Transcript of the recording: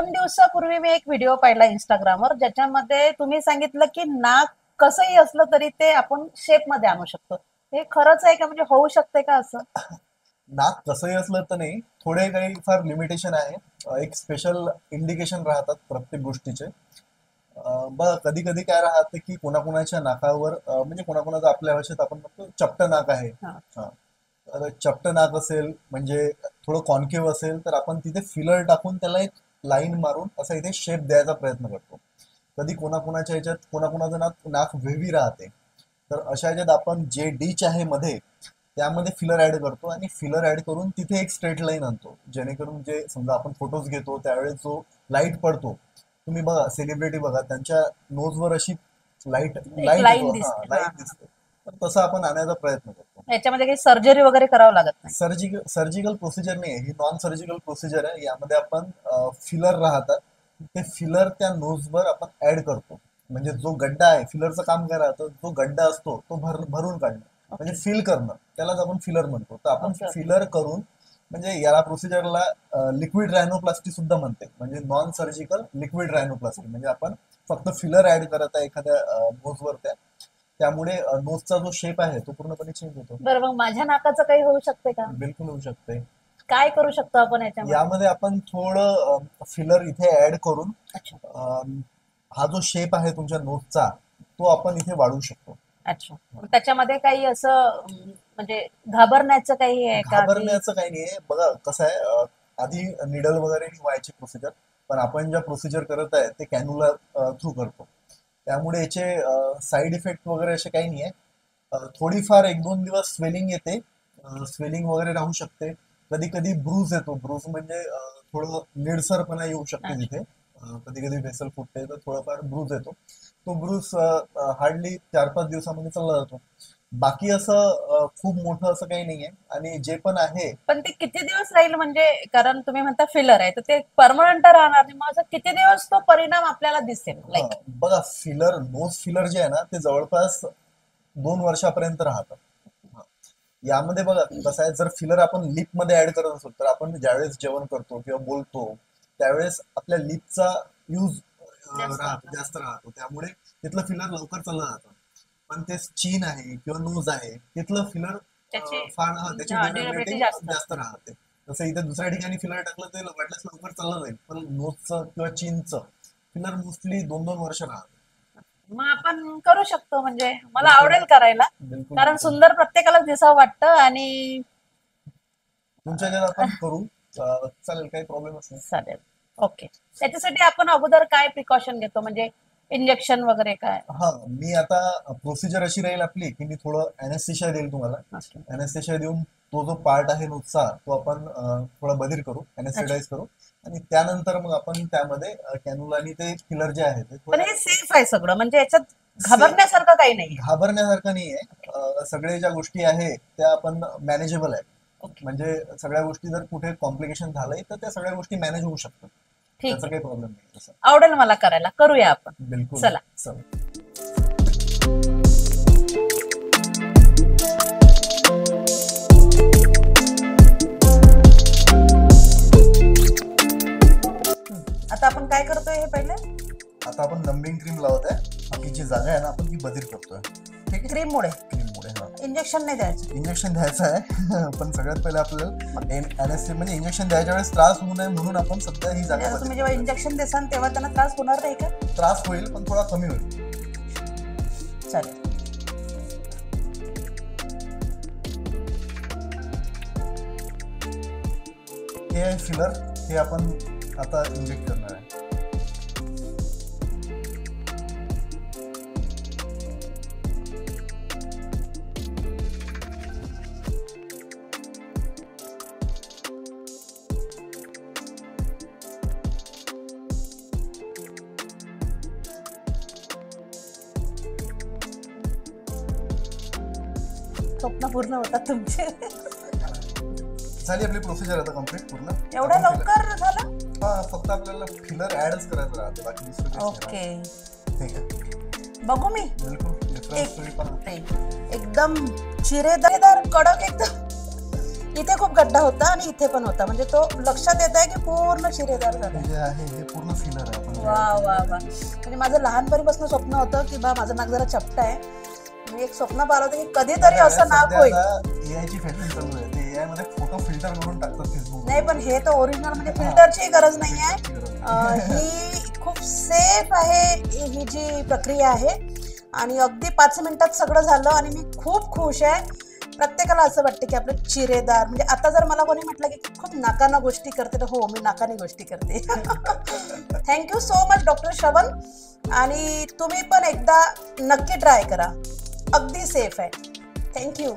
2 दिवसापूर्वी मी एक व्हिडिओ पाहिला इंस्टाग्रामवर, ज्याच्यामध्ये तुम्ही सांगितलं की नाक कसंही असलं तरी ते आपण शेप मध्ये आणू शकतो. हे खरंच आहे का? म्हणजे होऊ शकते का असं? नाक कसंही असलं तर नाही, थोडे काही फार लिमिटेशन आहे. एक स्पेशल इंडिकेशन राहतात प्रत्येक गोष्टीचे. बघा कधी कधी काय राहते की कोणाकोणाच्या नाकावर म्हणजे कोणाकोणाचं आपल्या भाषेत आपण म्हणतो चपट नाक आहे. हा. हा. तर चपट नाक असेल म्हणजे थोडं कॉन्केव्ह असेल तर आपण तिथे फिलर टाकून त्याला एक लाईन मारून असा इथे शेप द्यायचा प्रयत्न करतो. कधी कोणाकोणाच्या ह्याच्यात कोणाकोणाचं नाक नाक वेवी राहते. तर अशा ह्याच्यात आपण जे डीच आहे मध्ये त्यामध्ये फिलर ऍड करतो आणि फिलर ऍड करून तिथे एक स्ट्रेट लाईन आणतो, जेणेकरून जे समजा आपण फोटोज घेतो त्यावेळेस जो लाईट पडतो, तुम्ही बघा सेलिब्रिटी बघा त्यांच्या नोजवर अशी लाईट एक लाईट लाईन येतो, हा दिसते. हा लाईट हा. दिसते. तर तसं आपण आणण्याचा प्रयत्न करतो. याच्यामध्ये काही सर्जरी वगैरे करावं लागत नाही? सर्जिकल प्रोसिजर नाही आहे, ही नॉन सर्जिकल प्रोसिजर आहे. यामध्ये आपण फिलर राहतात, ते फिलर त्या नोजवर आपण ऍड करतो. म्हणजे जो गड्डा आहे, फिलरचं काम काय राहतं, जो गड्डा असतो तो भरून काढणं, म्हणजे ओके. फिल करणं, त्यालाच आपण फिलर म्हणतो. तर आपण ओके. फिलर करून म्हणजे याला प्रोसिजरला लिक्विड रायनोप्लास्टी सुद्धा म्हणते. म्हणजे नॉन सर्जिकल लिक्विड रायनोप्लास्टी, म्हणजे आपण फक्त फिलर ऍड करत आहे एखाद्या नोजवर त्यामुळे नोजचा जो शेप आहे तो पूर्णपणे चेंज होतो. बरं, मग माझ्या नाकाचं काही होऊ शकते का? बिलकुल होऊ शकते. काय करू शकतो आपण याच्यामध्ये? यामध्ये आपण थोडं फिलर इथे ऍड करून अच्छा. हा जो शेप आहे तुमच्या नोजचा तो आपण इथे वाढवू शकतो. अच्छा. मग त्याच्यामध्ये काही असं म्हणजे घाबरण्याचं काही आहे का की? घाबरण्याचं काही नाहीये. बघा कसं आहे, आधी निडल वगैरे व्हायची प्रोसिजर, पण आपण ज्या प्रोसिजर करत आहे ते कॅन्युला थ्रू करतो. त्यामुळे याचे साईड इफेक्ट वगैरे असे काही नाही आहे. थोडीफार 1-2 दिवस स्वेलिंग येते, स्वेलिंग वगैरे राहू शकते. कधी कधी ब्रूज येतो. ब्रूज म्हणजे थोडं निळसरपणा येऊ शकते अच्छा. तिथे. कधी कधी वेसल फुटते तर थोडाफार ब्रूज येतो. तो ब्रूज हार्डली 4-5 दिवसामध्ये चालला जातो. बाकी असं खूप मोठं असं काही नाहीये. आणि जे पण आहे, पण ते किती दिवस राहील? म्हणजे कारण तुम्ही म्हणता फिलर आहे तर ते परमनंट राहणार नाही, मग असं किती दिवस तो परिणाम आपल्याला दिसेल? हा लाईक बघा फिलर, नोज फिलर जे आहे ना ते जवळपास 2 वर्षापर्यंत राहतं. हा. यामध्ये बघा कसं आहे, जर फिलर आपण लिप मध्ये ऍड करत असतो तर आपण ज्यावेळेस जेवण करतो किंवा बोलतो त्यावेळेस आपल्या लिपचा यूज जास्त राहतो, जास्त राहतो. त्यामुळे तिथलं फिलर लवकर चाललं जातं. पण ते चीन आहे किंवा नोज आहे तिथलं फिलर त्याची फार त्याची ड्युरेबिलिटी ड्युरेबिलिटी जास्त जास्त राहते. जसं इथे दुसऱ्या ठिकाणी फिलर टाकलं ते वाटल्यास लवकर चाललं जाईल, पण नोजचं किंवा चीनचं फिलर मोस्टली 2-2 वर्ष राहतं. मग आपण करू शकतो. म्हणजे मला बिलकुल आवडेल करायला, बिलकुल कारण बिलकुल. सुंदर प्रत्येकालाच दिसावं वाटतं आणि तुमच्या ज्यात आपण करू, चालेल, काही प्रॉब्लेमच नाही. चालेल. ओके. त्याच्यासाठी आपण अगोदर काय प्रिकॉशन घेतो? म्हणजे इंजेक्शन वगैरे काय? हा, मी आता प्रोसिजर अशी राहील आपली की मी थोडं अॅनेस्थेशिया देईल तुम्हाला. ओके. अॅनेस्थेशिया देऊन तो जो पार्ट आहे नोजचा तो आपण थोडा बधीर करू, अच्छा. अॅनेस्थेटाईज करू. आणि त्यानंतर मग आपण त्यामध्ये कॅन्युला आणि ते फिलर जे आहे ते पण थोडं हे सेफ आहे सगळं, म्हणजे याच्यात से- घाबरण्यासारखं काही नाही? घाबरण्यासारखं नाही आहे. सगळे ज्या गोष्टी आहे त्या आपण मॅनेजेबल आहे. ओके. म्हणजे सगळ्या गोष्टी जर कुठे कॉम्प्लिकेशन झालंय तर त्या सगळ्या गोष्टी मॅनेज होऊ शकतात. ठीक त्याचा आहे. काही प्रॉब्लेम नाही तसा. आवडेल मला करायला. करूया आपण. बिलकुल. चला. चल. आता आपण काय करतोय हे पहिले? आता आपण नंबिंग क्रीम लावत आहे. ही जी जागा आहे ना आपण ती बधीर करतोय. ठीक आहे, क्रीम मुळे क्रीममुळे. हा, इंजेक्शन नाही द्यायचं? इंजेक्शन द्यायचं आहे. पण सगळ्यात पहिले आपल्याला अॅनेस्थेसिया म्हणजे इंजेक्शन द्यायच्या वेळेस त्रास होऊ नये म्हणून आपण सध्या ही म्हणजे जागा आता तुम्ही बधीर जेव्हा करतोय. इंजेक्शन देसाल तेव्हा त्यांना त्रास होणार नाही का? त्रास होईल पण थोडा कमी होईल. चालेल. हे आहे फिलर, हे आपण आता इंजेक्ट करणार आहे. स्वप्न पूर्ण होतात तुमचे. झाली आपली प्रोसिजर आता कम्प्लीट पूर्ण. एवढ्या आपण filler- लवकर झालं? हा, फक्त आपल्याला फिलर ऍडच करायचं राहतं, बाकी दुसरं काहीच नाही ओके. राहत. ठीक आहे, बघू मी. बिलकुल डिफरन्स तुम्ही पहा. एकदम चिरेदार कडक एकदम. इथे खूप गड्डा होता आणि इथे पण होता, म्हणजे तो लक्षात येत आहे की पूर्ण चिरेदार झाला. हे जे आहे हे पूर्ण फिलर आहे. आपण वा वा वा. म्हणजे माझं लहानपणीपासून स्वप्न होतं की बा माझं नाक जरा चपटा आहे. मी एक स्वप्न पाहिलं होतं की कधीतरी असं नाक होईल. एआय ची फॅशन चालू आहे, ते एआय मध्ये फोटो फिल्टर करून टाकतात फेसबुक. नाही पण हे तर ओरिजिनल, म्हणजे फिल्टरची गरज नाही आहे. ही खूप सेफ आहे ही जी प्रक्रिया आहे, आणि अगदी 5 मिनिटात सगळं झालं आणि मी खूप खुश आहे. प्रत्येकाला असं वाटतं की आपलं चिरेदार, म्हणजे आता जर मला कोणी म्हटलं की खूप नाकानं गोष्टी करते, तर हो, मी नाकाने गोष्टी करते. थँक्यू सो मच डॉक्टर श्रवण. आणि तुम्ही पण एकदा नक्की ट्राय करा, अगदी सेफ आहे. थँक्यू.